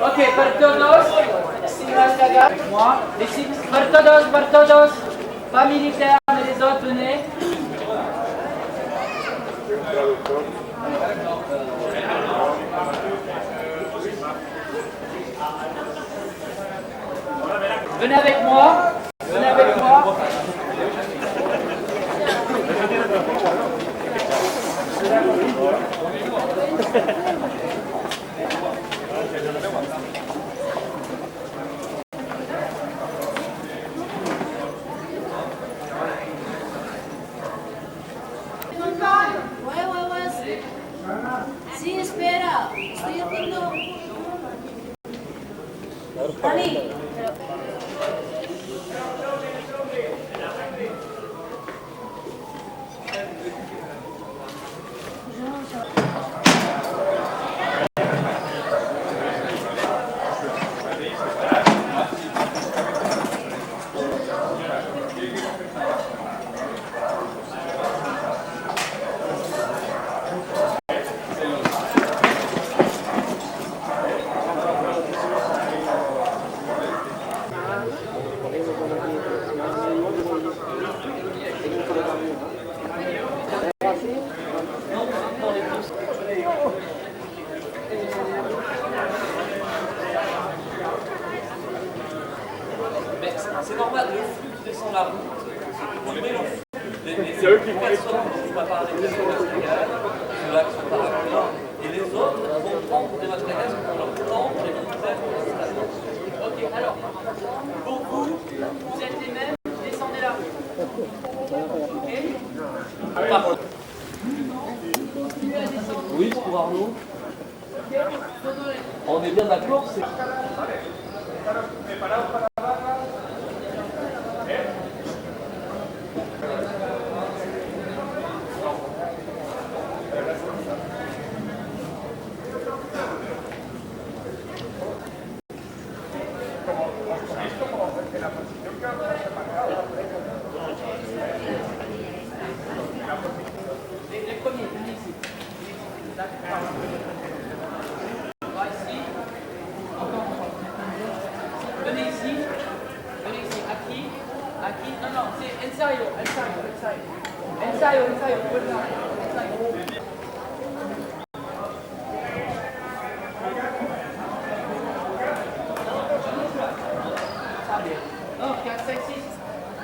Ok, para todos, moi, para todos, pas militaires, mais les autres, venez. Venez avec moi, venez avec moi. Sí, espera, estoy haciendo... Dani, c'est normal, le flux qui descend la route, c'est eux qui vont personnes ne vont pas parler des matériels, ceux-là qui sont par là, et les autres vont prendre des matériels pour leur prendre les militaires pour l'installation. Ok, alors, pour vous, vous êtes les mêmes, descendez la rue. Ok. Oui, pour Arnaud. On est bien d'accord, c'est... Les premiers, venez ici. Va ici. Venez ici. Venez ici. Aquí. Aquí. Non, non, c'est ensayo. Ensayo. Vous pouvez le faire. Ensayo. Non, 4, 5, 6.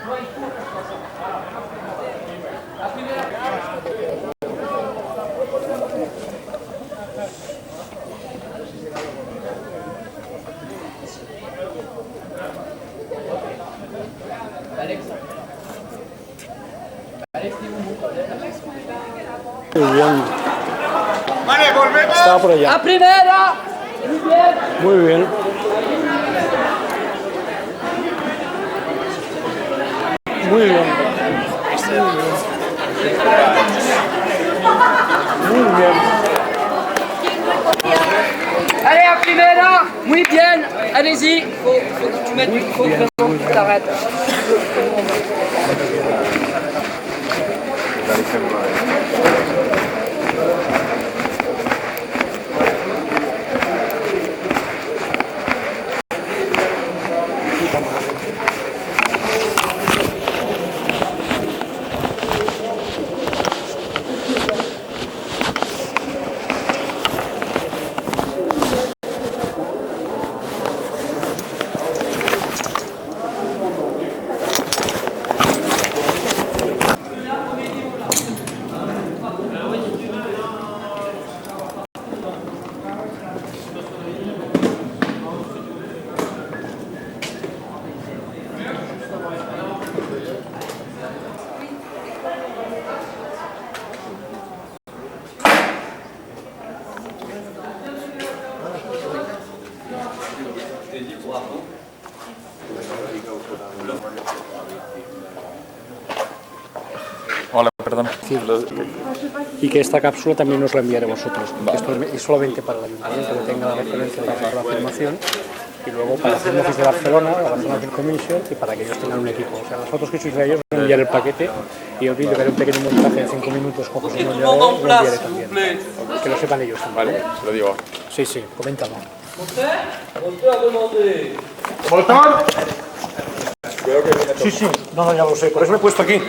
Moi, il faut que je fasse ça. La première. Alex, Vale, volvemos. Estaba por allá. ¡A primera! Muy bien. Muy bien. Muy bien. Muy bien. Allez, à primera! Muy bien! Allez-y! Faut que tu mettes, faut vraiment que tu t'arrêtes. Bravo. Hola, perdón. Y que esta cápsula también nos la enviaré a vosotros. Esto es solamente para el ayuntamiento que tenga la referencia de la afirmación, y luego para el Film Office de Barcelona, la Barcelona Film Commission, y para que ellos tengan un equipo. O sea, las fotos que sois de ellos, voy a enviar el paquete, y os digo que haré un pequeño montaje de 5 minutos con José Et tout Manuel, le monde en lo place, enviaré s'il vous también. plaît. Que lo sepan ellos también. Vale, se lo digo. Sí, sí, coméntalo. Moteur a demandé. ¿Motor? Sí, sí, no, ya lo sé, por eso me he puesto aquí.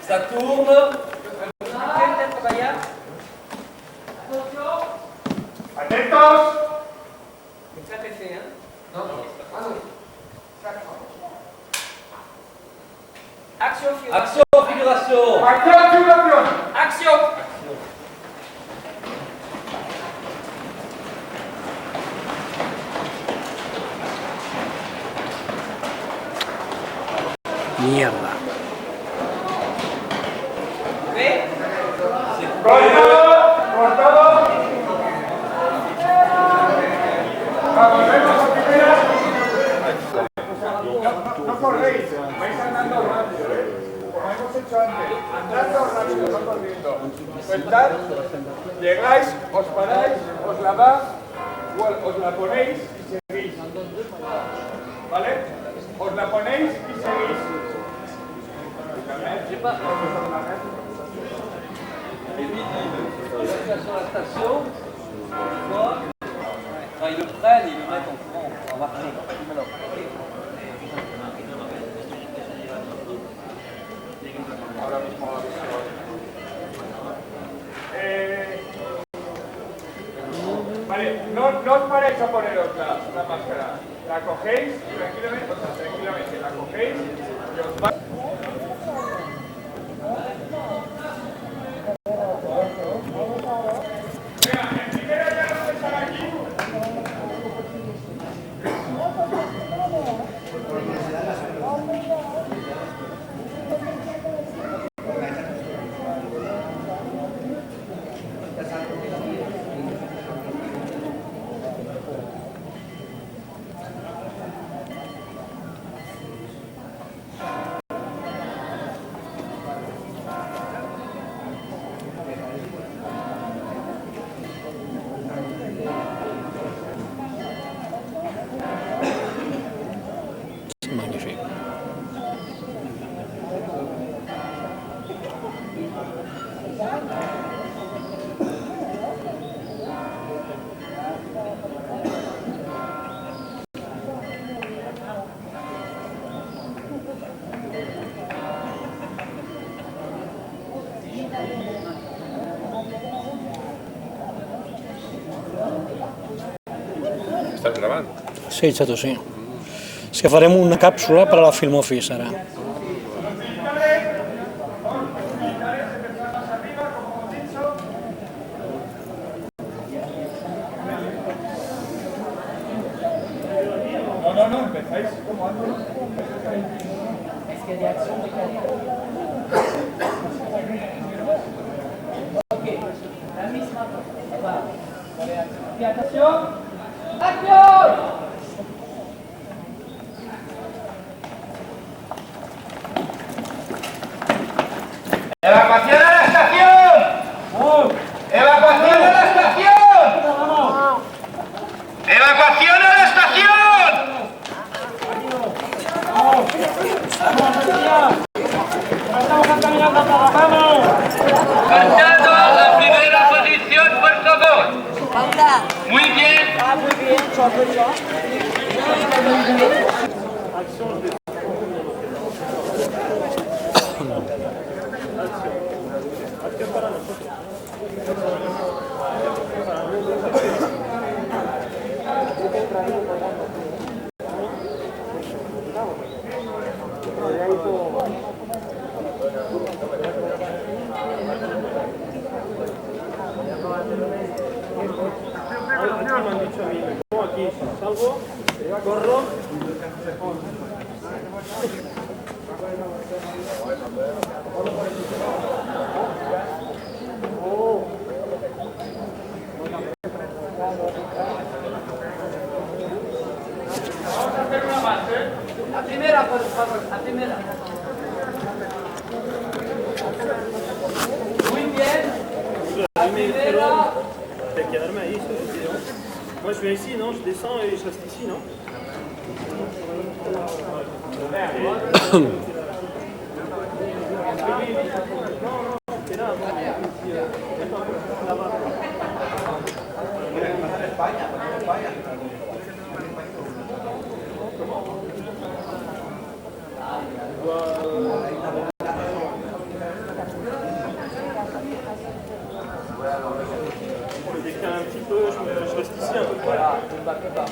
Ça tourne. ¡Atentos! Action, Action, figuration. ¡Acción, figuración! action. Mierda. ¿Ve? ¡Cortado! ¡Cortado! Vamos, vemos a primera. No corréis, vais andando rápido, como hemos hecho antes. Andando rápido, no corriendo. Soltad, llegáis, os paráis, os la das, os la ponéis y seguís. ¿Vale? Os la ponéis y seguís. Sur la station, une fois, enfin, ils le prennent et ils le mettent en courant, en marchant. Ahora mismo la visión. Vale, no os paréis a poneros la máscara. La cogéis tranquilamente, o sea, tranquilamente, la cogéis y os vais. Magnífico. ¿Estás grabando? Sí, chato, sí. És que farem una càpsula per a la Film Office, ara. No, empezáis como antes. Es que de acción de carrera. Ok, la misma cosa. Va. Y atención. ¡Acción! ¡Evacuación a la estación! ¡Evacuación a la estación! ¡Evacuación a la estación! ¡Cantando la primera posición, por favor! Muy bien. viens ici, non? Je descends et je reste ici, non? C'est là, je décale un petit peu, je reste ici un peu près. Voilà, ne me battez pas.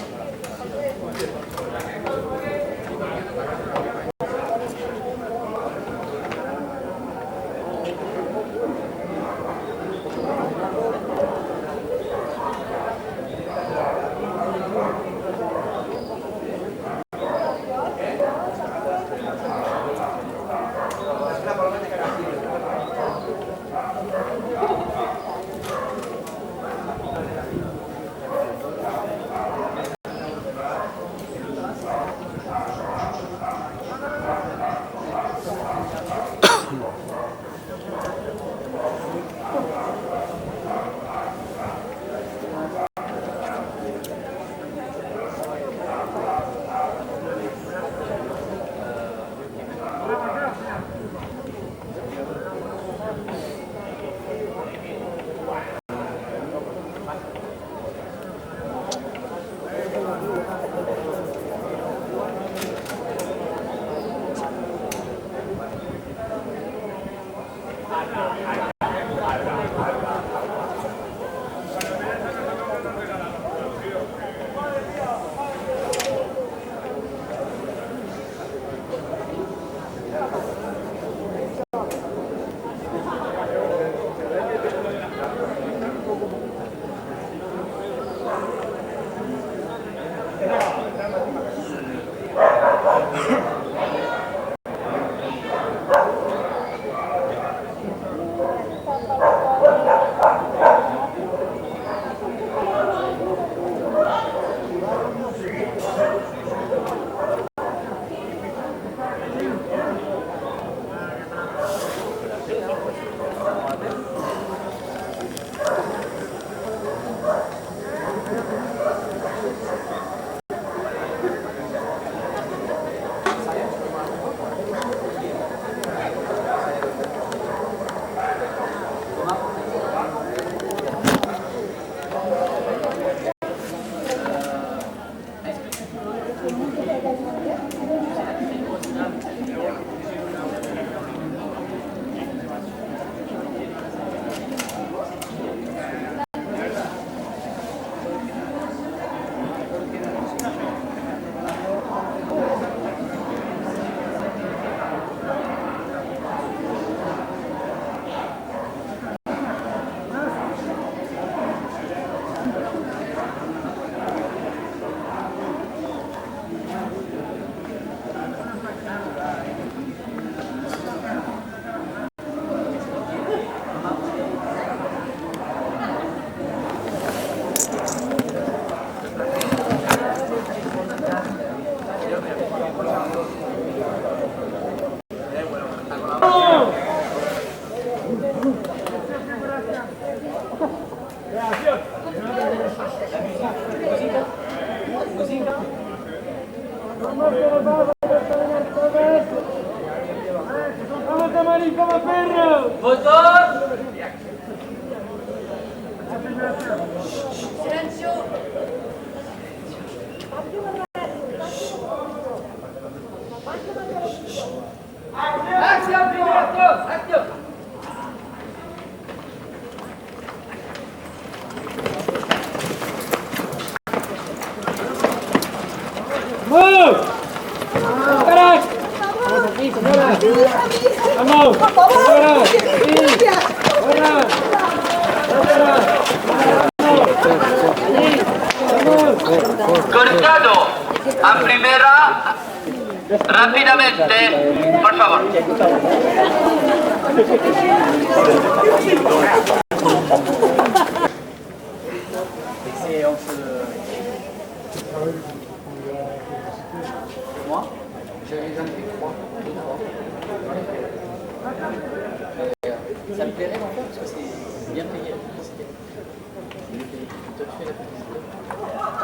Cortado, a primera, rápidamente, por favor. Moi, j'en ai fait 3. Ça me plairait d'en faire parce que c'est bien payé. C'est mieux payé. Toi, tu fais la publicité.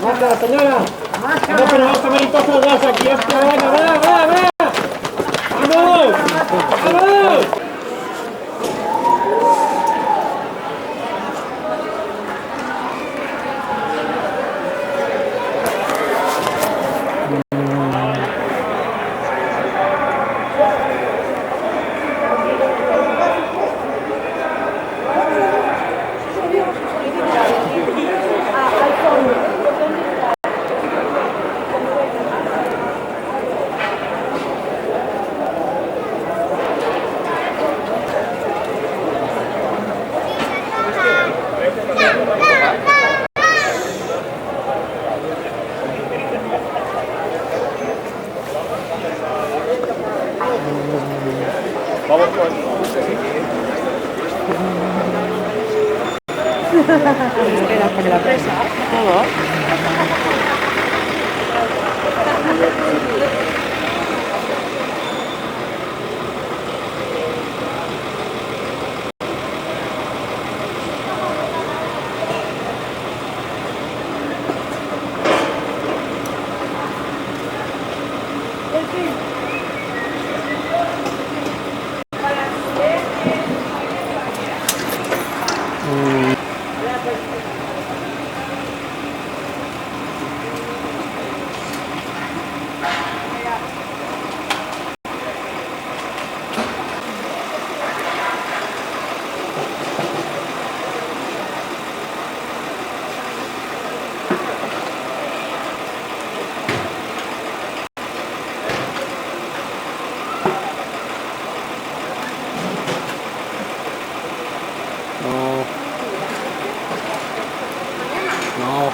Máscara, señora. No, pero vamos a ver cosas más aquí. Hostia, venga, va. ¡Vamos! ¡Vamos! No.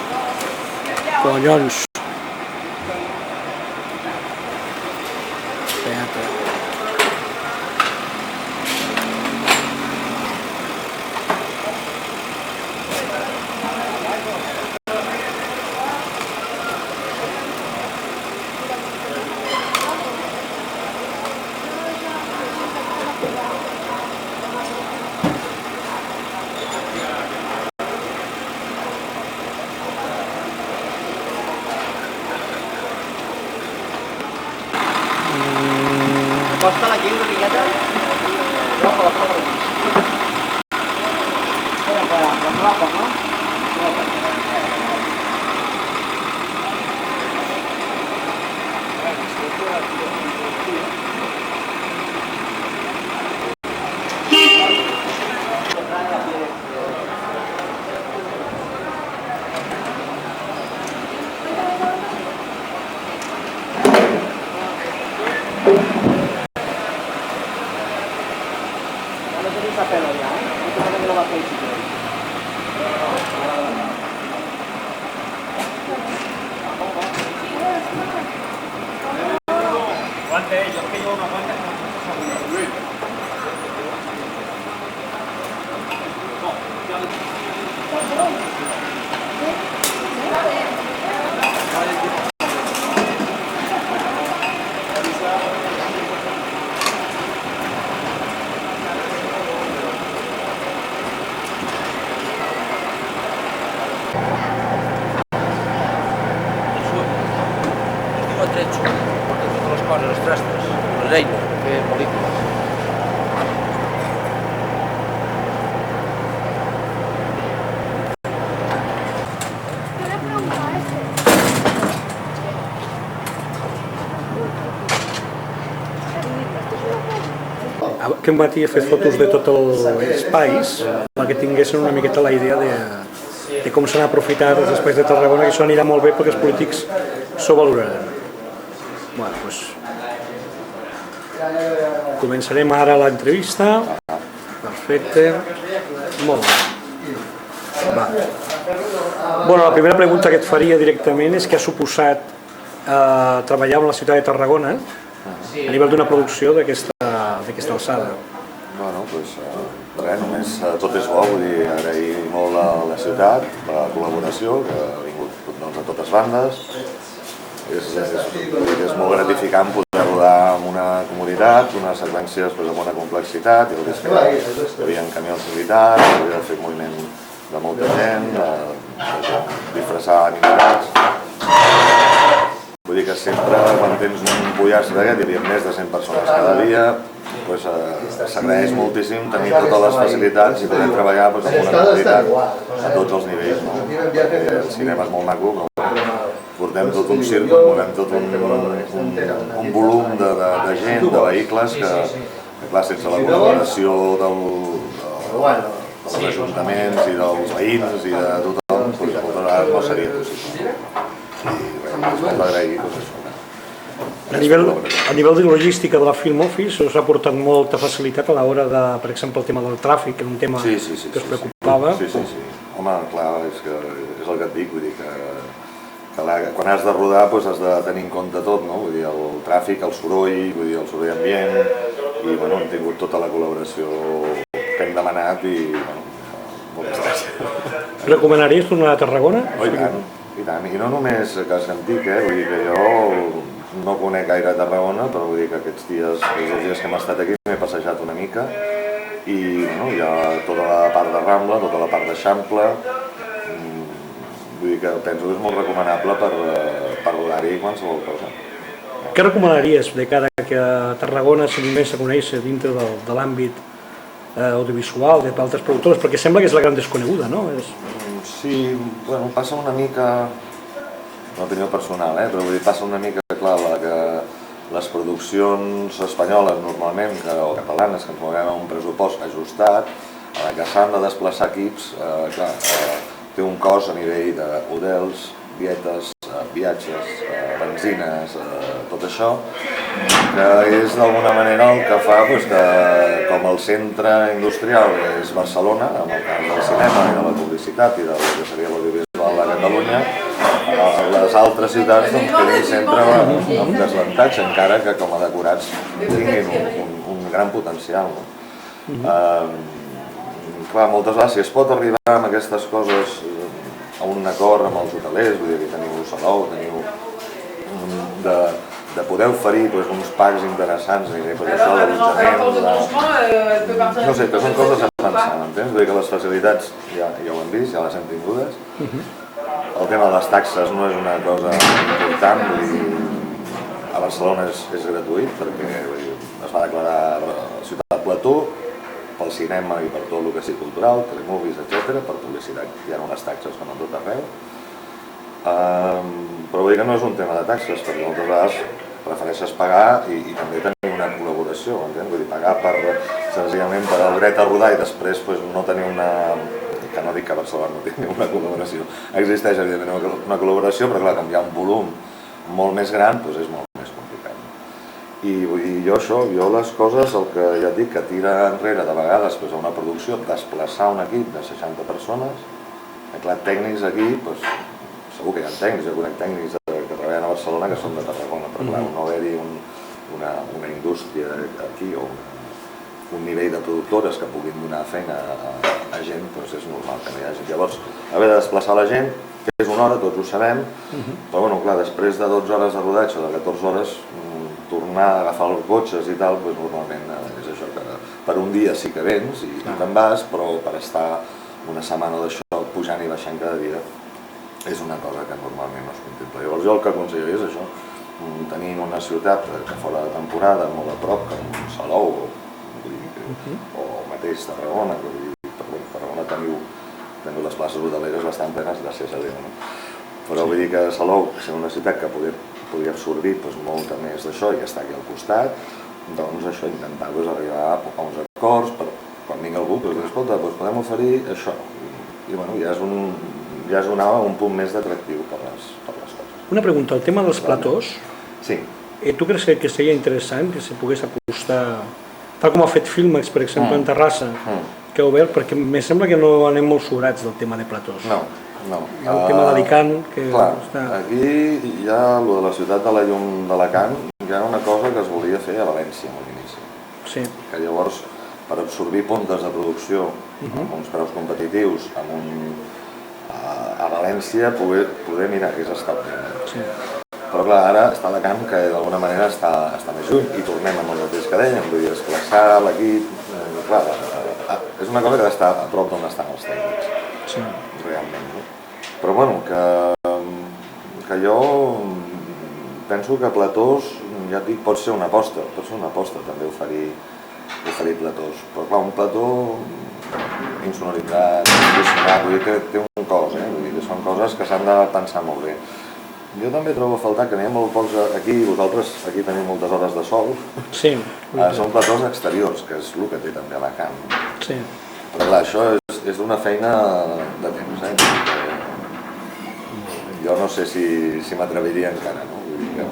Collons. Espérate. Costa la llengua, miqueta. Les trastes, les eines, fer pel·lícules. Aquest matí he fet fotos de tot els espais perquè tinguessin una miqueta la idea de com s'han aprofitat els espais de Tarragona, que això anirà molt bé perquè els polítics s'ho valoraran. Bueno, doncs començarem ara l'entrevista. Perfecte. Molt bé. Va. Bueno, la primera pregunta que et faria directament és què ha suposat treballar amb la ciutat de Tarragona a nivell d'una producció d'aquesta alçada. Bueno, doncs res, només tot és bo, vull dir, agrair molt a la ciutat la col·laboració, que ha vingut a totes bandes. És molt gratificant poder rodar amb una comoditat, unes seqüències amb una complexitat, i el que hi havia camions militars, havia de fer moviment de molta gent, disfressar animals. Vull dir que sempre, quan tens un pollastre d'aquest, hi havia més de 100 persones cada dia, s'agraeix moltíssim tenir totes les facilitats i poder treballar amb una comoditat a tots els nivells. El cinema és molt maco, però portem tot un circ, portem tot un volum de gent, de vehicles, que clar, sense la col·laboració dels ajuntaments i dels veïns i de tothom, moltes vegades no seria possible. I és molt d'agrair tot això. A nivell de logística de la Film Office us ha portat molta facilitat a l'hora de, per exemple, el tema del tràfic, que era un tema que us preocupava. Sí. Home, clar, és el que et dic, vull dir que quan has de rodar has de tenir en compte tot, no? Vull dir, el tràfic, el soroll, el soroll ambient, i hem tingut tota la col·laboració que hem demanat i moltes gràcies. Recomanaries tornar a Tarragona? Oh, i tant, i no només Casantic, vull dir que jo no conec gaire Tarragona, però vull dir que aquests dies que hem estat aquí m'he passejat una mica i hi ha tota la part de Rambla, tota la part d'Eixample. Vull dir que penso que és molt recomanable per rodar-hi qualsevol cosa. Què recomanaries de cara que a Tarragona s'animés a conèixer dintre de l'àmbit audiovisual, d'altres productores? Perquè sembla que és la gran desconeguda, no? Sí, passa una mica, una opinió personal, però vull dir, passa una mica, clar, que les produccions espanyoles normalment, o catalanes, que ens movem a un pressupost ajustat, a la que s'han de desplaçar equips, clar, té un cost a nivell d'hotels, dietes, viatges, benzines, tot això, que és d'alguna manera el que fa que com el centre industrial és Barcelona, en el cas del cinema i de la publicitat i del que seria l'audiovisual de Catalunya, les altres ciutats quedin sempre amb desavantatge, encara que com a decorats tinguin un gran potencial. Clar, moltes vegades, si es pot arribar amb aquestes coses a un acord amb els hotelers, vull dir que teniu salou, de poder oferir uns packs interessants a nivell d'allotjament, no sé, que són coses a pensar, m'entens? Vull dir que les facilitats ja ho hem vist, ja les hem tingudes. El tema de les taxes no és una cosa important, vull dir, a Barcelona és gratuït perquè es va declarar ciutat plató, pel cinema i per tot el que sigui cultural, telemovies, etc. Per publicitat hi ha unes taxes com a tot arreu. Però vull dir que no és un tema de taxes, perquè moltes vegades prefereixes pagar i també tenir una col·laboració, entens? Vull dir, pagar senzillament per el dret a rodar i després no tenir una... que no dic que a Barcelona no tingui una col·laboració. Existeix, evidentment, una col·laboració, però clar, quan hi ha un volum molt més gran, és molt més complicat. I vull dir, jo les coses, el que ja et dic, que tira enrere de vegades a una producció, desplaçar un equip de 60 persones, clar, tècnics aquí, segur que hi ha tècnics, jo conec tècnics que treballen a Barcelona que són de Tarragona, però clar, no haver-hi una indústria aquí o un nivell de productores que puguin donar feina a gent, és normal que no hi hagi. Llavors, haver de desplaçar la gent, que és una hora, tots ho sabem, però clar, després de 12 hores de rodatge, de 14 hores, tornar a agafar els cotxes i tal, normalment és això, que per un dia sí que vens i te'n vas, però per estar una setmana d'això pujant i baixant cada dia és una cosa que normalment no es contempla. Llavors jo el que aconsellaria és això, tenir una ciutat que fora de temporada, molt a prop, com Salou o mateix Tarragona, Tarragona teniu les places hoteleres bastant plenes, gràcies a Déu, no? Però vull dir que Salou, que és una ciutat que podria absorbir molta més d'això i està aquí al costat, doncs això, intentar arribar a uns acords per quan vingui algú, escolta, podem oferir això. I ja és un punt més d'atractiu per les coses. Una pregunta, el tema dels platós, sí. Tu creus que seria interessant que se pogués apostar, tal com ha fet Filmex, per exemple, en Terrassa, que ha obert, perquè em sembla que no anem molt sobrats del tema de platós. No. Hi ha el tema d'Alicant, que està... Aquí hi ha el de la ciutat de la llum d'Alacant, hi ha una cosa que es volia fer a València a l'inici. Sí. Que llavors, per absorbir pontes de producció amb uns preus competitius, a València poder mirar que és estat bé. Sí. Però clar, ara està Alacant, que d'alguna manera està més lluny, i tornem amb el mateix que dèiem, vull dir, esclaçar l'equip, clar, és una cosa que ha d'estar a prop d'on estan els tècnics, sí. Realment. No? Però bueno, que jo penso que Platós, ja et dic, pot ser una aposta també oferir Platós, però clar, un plató insonoritzat, condicionat, vull dir que té un cos, vull dir que són coses que s'han de pensar molt bé. Jo també trobo a faltar que n'hi ha molt pocs aquí, vosaltres aquí teniu moltes hores de sol. Sí. Són platós exteriors, que és el que té també Alacant. Sí. Però clar, això és una feina de temps, Jo no sé si m'atreviria encara, no?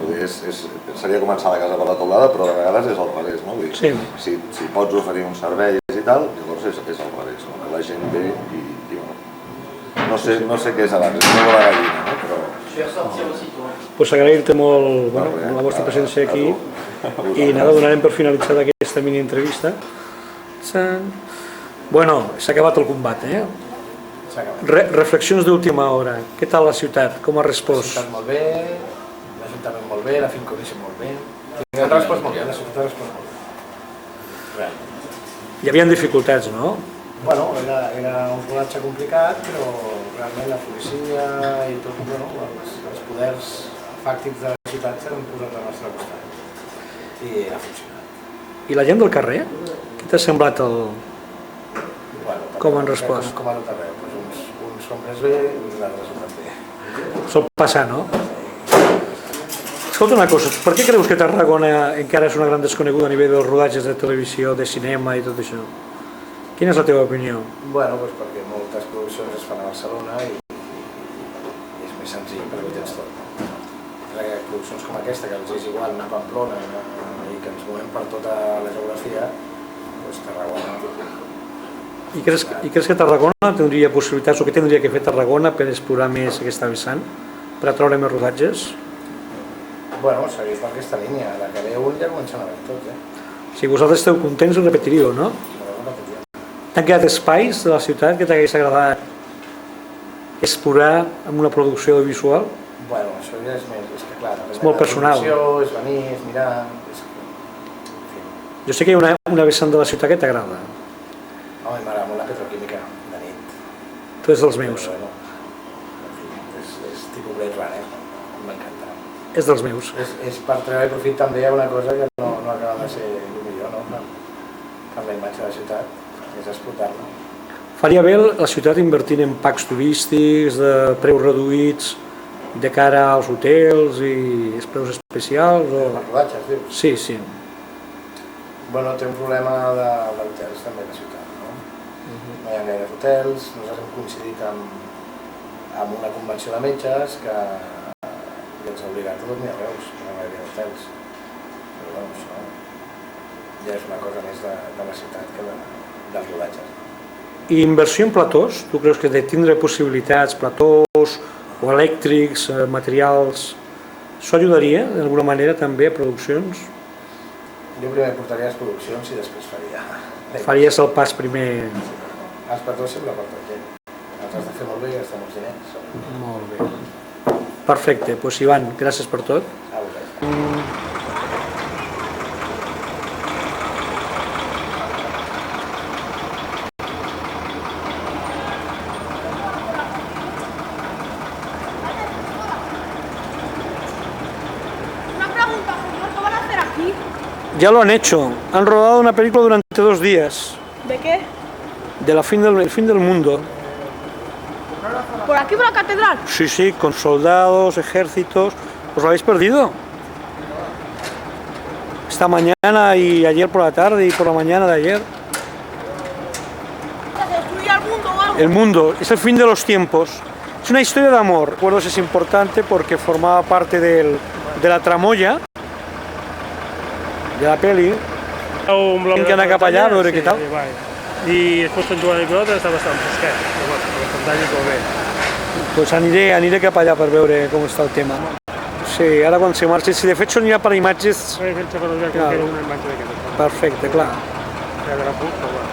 Vull dir que seria començar la casa per la teulada, però de vegades és al revés, no? Vull dir, si pots oferir uns serveis i tal, llavors és al revés, no? Que la gent ve i no sé què és abans, és una bona gallina, no? Però... Pues agrair-te molt la vostra presència aquí i nada, donarem per finalitzada aquesta mini entrevista. Bueno, s'ha acabat el combat, Reflexions d'última hora. Què tal la ciutat? Com ha respost? La ciutat molt bé, l'Ajuntament molt bé, la finca ho deixa molt bé. Ha respost molt bé, la ciutat ha respost molt bé. Realment. Hi havia dificultats, no? Bueno, era un rodatge complicat, però realment la policia i tot, els poders fàctics de la ciutat s'han posat al nostre costat i ha funcionat. I la gent del carrer? Què t'ha semblat com han respost? Com a tot arreu, uns s'ho han pres bé i els altres s'ho han bé. Sol passar, no? Escolta una cosa, per què creus que Tarragona encara és una gran desconeguda a nivell dels rodatges de televisió, de cinema i tot això? Quina és la teva opinió? Bueno, doncs perquè moltes produccions es fan a Barcelona i és més senzill perquè ho tens tot. Produccions com aquesta, que els és igual anar a Pamplona i que ens movem per tota la geografia, doncs Tarragona... I creus que Tarragona tindria possibilitats, o què tindria que fer Tarragona per explorar més aquesta vessant, per atraure més rodatges? Bueno, seguir per aquesta línia, la que ve un ja comencen a veure tot, Si vosaltres esteu contents ho repetiríeu, no? T'han quedat espais de la ciutat que t'hagués agradat explorar amb una producció visual? Bueno, això ja és més, és que clar, és molt personal. La producció, és venir, és mirar... Jo sé que hi ha una vessant de la ciutat que t'agrada. Home, m'agrada molt la petroquímica, de nit. Tu ets dels meus. Bueno, és tipus Blade Runner, m'encanta. És dels meus. És per treure profit també a una cosa que no acaba de ser el millor, no? Per la imatge de la ciutat, és explotar-la. Faria bé la ciutat invertint en packs turístics, de preus reduïts, de cara als hotels i els preus especials? Els rodatges, dius? Sí, sí. Bueno, té un problema d'hotels també la ciutat, no? No hi ha gaires hotels, nosaltres hem coincidit amb una convenció de metges que ens ha obligat a dormir a Reus, no hi havia hotels. Però bueno, això ja és una cosa més de la ciutat que dels rodatges. I inversió en platós? Tu creus que de tindre possibilitats, platós o elèctrics, materials, això ajudaria d'alguna manera també a produccions? Jo primer portaria les produccions i després faria... Faries el pas primer... Els platós sempre porten gent. Els has de fer molt bé i gastar molts diners. Molt bé. Perfecte. Doncs Ivan, gràcies per tot. A vosaltres. Ya lo han hecho. Han rodado una película durante 2 días. ¿De qué? De el fin del mundo. ¿Por aquí, por la catedral? Sí, sí, con soldados, ejércitos. ¿Os lo habéis perdido? Esta mañana y ayer por la tarde y por la mañana de ayer. ¿Destruir el mundo o algo? El mundo, es el fin de los tiempos. Es una historia de amor. Recuerdo que es importante porque formaba parte de la tramoya de la peli. Tinc que anar cap allà a veure què tal. I després quan jugant a pilota està bastant fresquet, però bueno, per pantalla tot bé. Doncs aniré cap allà per veure com està el tema. Sí, ara quan se marxi, si de fet s'anirà per imatges... Perfecte, clar. Ja verà punt, però bueno.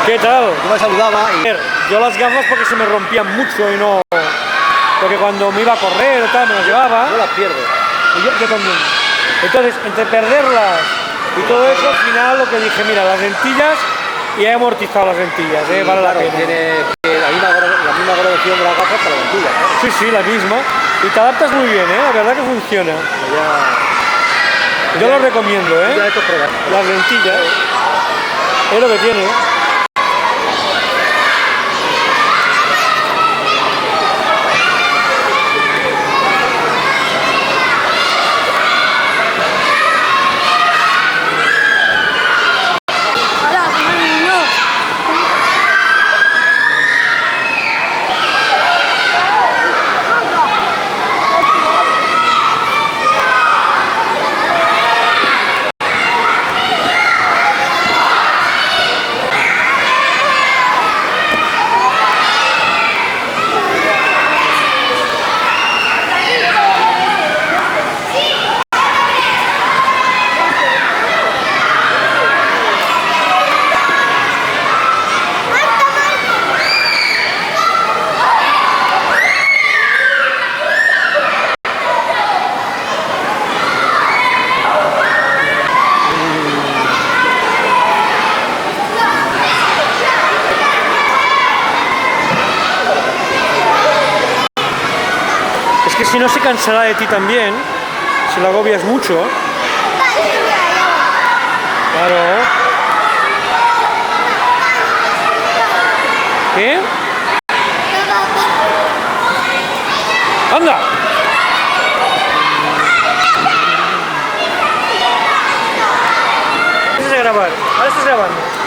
¿Qué tal? Yo me saludaba y... Yo las gafas porque se me rompían mucho y no... Porque cuando me iba a correr o tal, me las llevaba. No las pierdo. Y yo también. Entonces, entre perderlas y todo eso, al final lo que dije, mira, las lentillas, y he amortizado las lentillas, vale la pena. Tiene la misma graduación de las gafas para la lentilla, ¿no? Sí, sí, la misma. Y te adaptas muy bien, la verdad que funciona. Yo lo recomiendo, las lentillas. Es lo que tiene. Que si no se cansará de ti también, si la agobias mucho. Claro. ¿Qué? ¡Anda! Empiezas a grabar. Ahora estás grabando.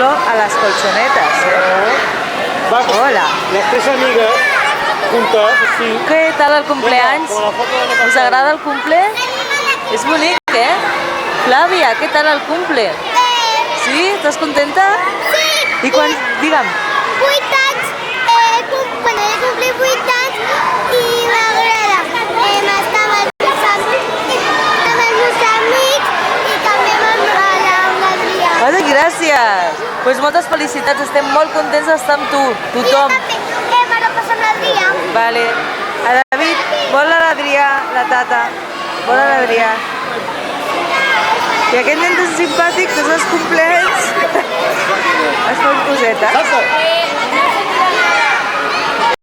a las colchonetas, Hola. Las tres amigas juntas, sí. ¿Qué tal el cumpleaños? ¿Us agrada el cumple? És bonic, Flàvia, què tal el cumple? Sí? Estàs contenta? Sí! I quan... Digue'm. 8 anys, quan he complit 8 anys i m'agrada. Estava amb els meus amics i també amb l'Adrià. Vale, gràcies. Doncs moltes felicitats, estem molt contents d'estar amb tu, tothom. Me lo passo amb l'Adrià. Vale. A David, vol l'Adrià, la tata. Vol l'Adrià. I aquest nen tan simpàtic, tots els cumpleaños, es fa cosetes.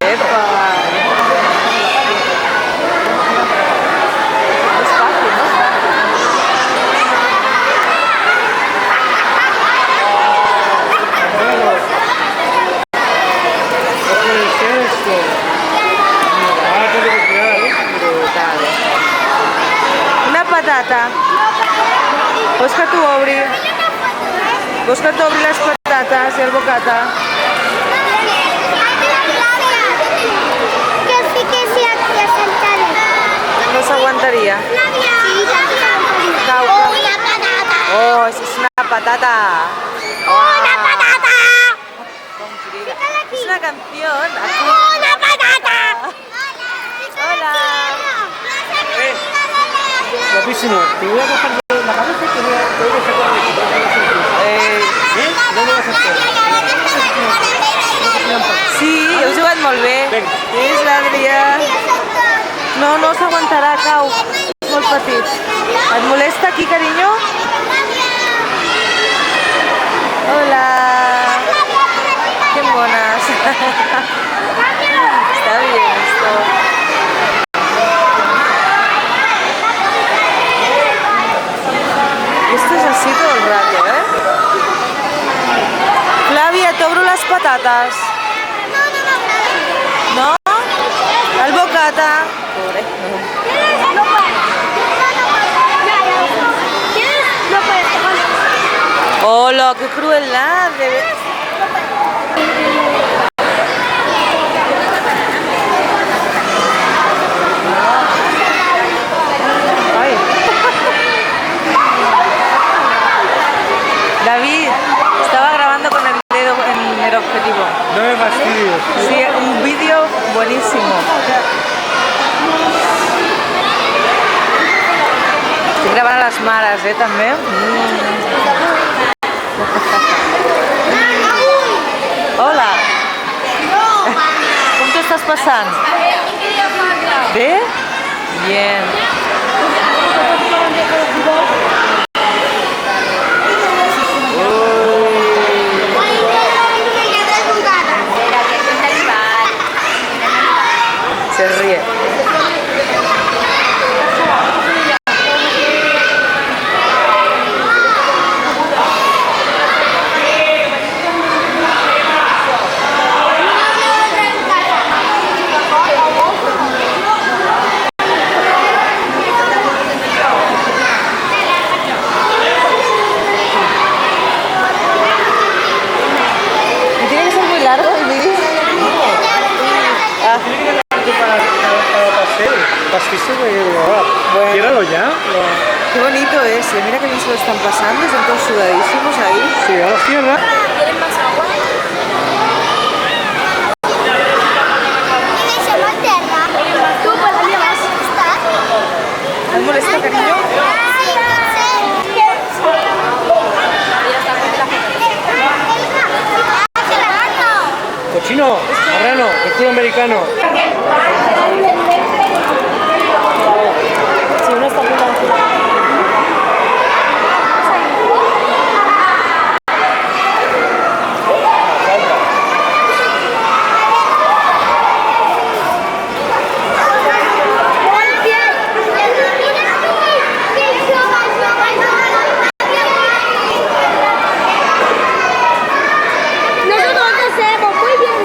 Epa! No és fàcil, no és fàcil. Una patata. Vols que t'ho obri? Vols que t'obri les patates i el bocata? Que el fiquessi aquí a sentar-me. No s'aguantaria. Cau. Una patata. Oh, és una patata. Una patata. És una canció. Una patata. Hola. Guapísimo. Te voy a coger la cabeza y te voy a sacar de aquí. No me vas a hacer. Sí, heu jugat molt bé. És l'Adrià. No s'aguantarà, cau. És molt petit. Et molesta aquí, carinyo? Hola. Que monas. Está bien esto. Esto es así todo el rato, Flàvia, t'obro les patates. No? El bocata. Pobre. Hola, qué crueldad. Ay. David, estaba grabando con el dedo en el objetivo. No me fastidies. Sí, un vídeo buenísimo. Estic gravant a les mares, també. Hola. Com t'ho estàs passant? Bé? Bien. Se ríe. ¿Y tiene que ser muy largo el vídeo? Ah. Pastísimo y grabar. Tíralo ya. Qué bonito es, mira que bien se lo están pasando, están todos sudadísimos ahí. Sí, ahora cierra. ¿Quieren más agua? ¿Tú por la mía vas a estar? ¿Te molesta, cariño? Cochino, marrano, el culo americano. Sí, uno está pintado. Nosotros hacemos muy bien.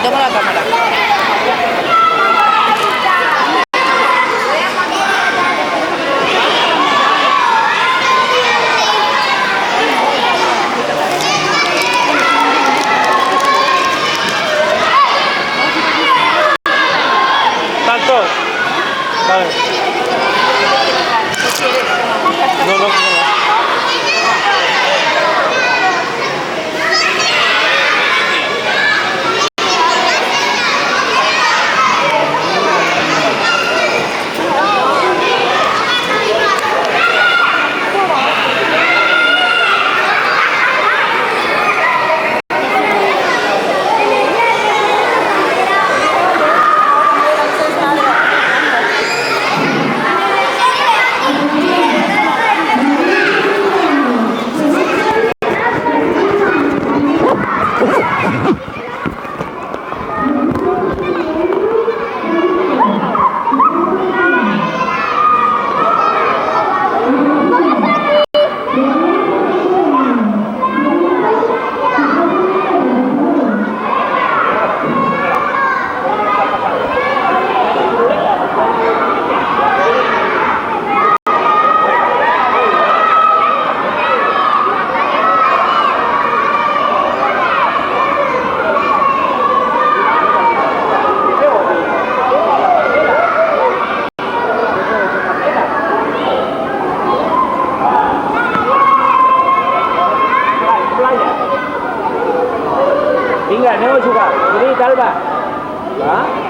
toma la cámara. ¿Tanto? Vale. No. Vinga, aneu a jugar. Judit, Alba. Va?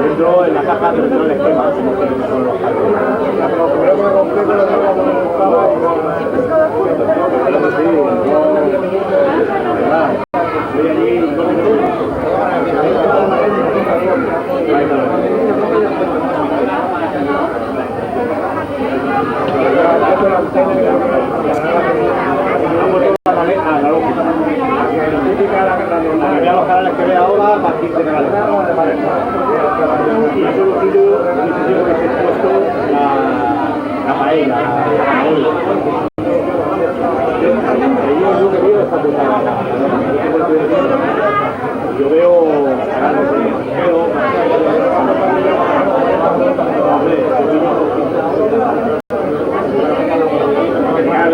Dentro en la caja, pero no el esquema, sino que son los los canales que ve ahora a partir de la y eso lo pido que he puesto la paella, yo que veo esta cosa, yo veo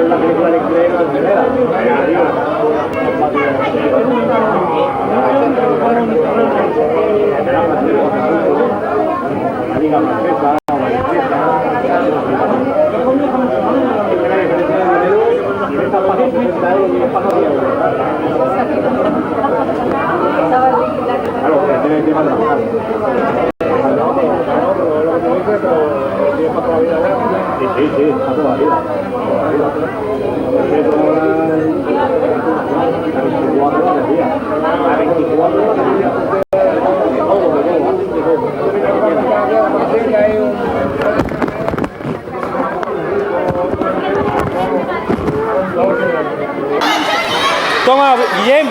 la película de la liga francesa o la inglesa, y esta pasa 30 euros y esta pasa 10 euros. Claro, que tiene que trabajar. Sí, está toda la vida. A 24 horas del día. Toma, Guillem.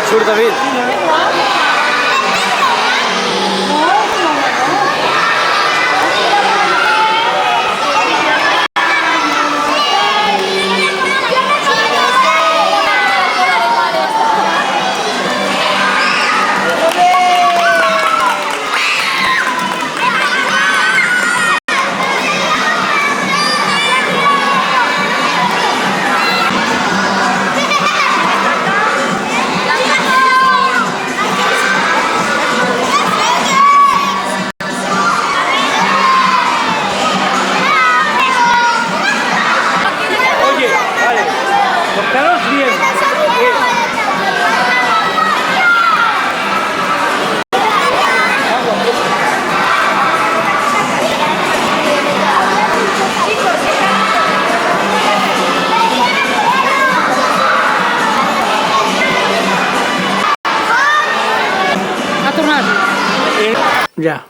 Surt, David. Ya.